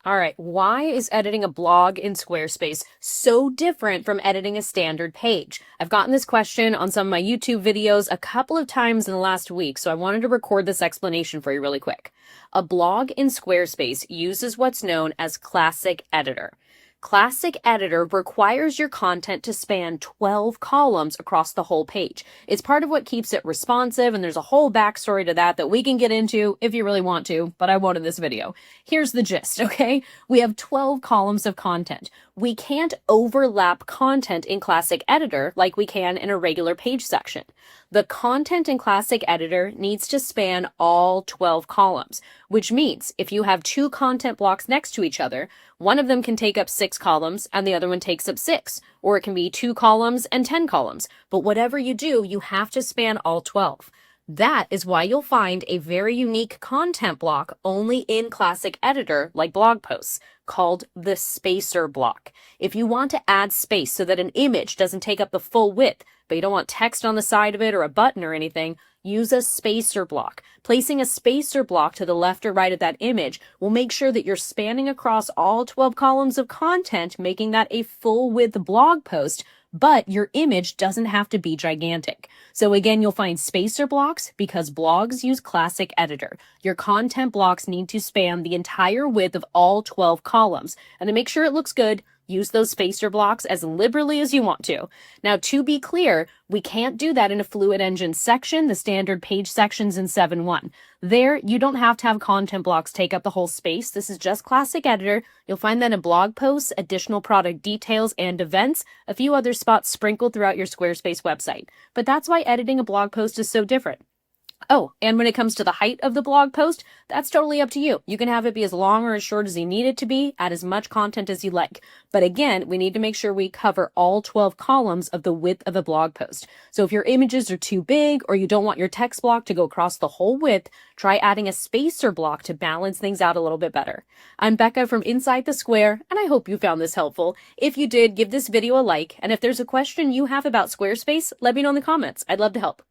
All right, why is editing a blog in Squarespace so different from editing a standard page? I've gotten this question on some of my YouTube videos a couple of times in the last week, so I wanted to record this explanation for you really quick. A blog in Squarespace uses what's known as Classic Editor. Classic Editor requires your content to span 12 columns across the whole page. It's part of what keeps it responsive, and there's a whole backstory to that we can get into if you really want to, but I won't in this video. Here's the gist, okay? We have 12 columns of content. We can't overlap content in Classic Editor like we can in a regular page section. The content in Classic Editor needs to span all 12 columns, which means if you have two content blocks next to each other, one of them can take up 6 columns and the other one takes up 6, or it can be 2 columns and 10 columns. But whatever you do, you have to span all 12. That is why you'll find a very unique content block only in Classic Editor, like blog posts, called the spacer block. If you want to add space so that an image doesn't take up the full width, but you don't want text on the side of it or a button or anything, use a spacer block. Placing a spacer block to the left or right of that image will make sure that you're spanning across all 12 columns of content, making that a full width blog post, but your image doesn't have to be gigantic. So again, you'll find spacer blocks because blogs use Classic Editor. Your content blocks need to span the entire width of all 12 columns. And to make sure it looks good, use those spacer blocks as liberally as you want to. Now, to be clear, we can't do that in a Fluid Engine section, the standard page sections in 7.1. There, you don't have to have content blocks take up the whole space. This is just Classic Editor. You'll find that in blog posts, additional product details, and events, a few other spots sprinkled throughout your Squarespace website. But that's why editing a blog post is so different. Oh, and when it comes to the height of the blog post, that's totally up to you. You can have it be as long or as short as you need it to be, add as much content as you like. But again, we need to make sure we cover all 12 columns of the width of a blog post. So if your images are too big or you don't want your text block to go across the whole width, try adding a spacer block to balance things out a little bit better. I'm Becca from Inside the Square, and I hope you found this helpful. If you did, give this video a like, and if there's a question you have about Squarespace, let me know in the comments. I'd love to help.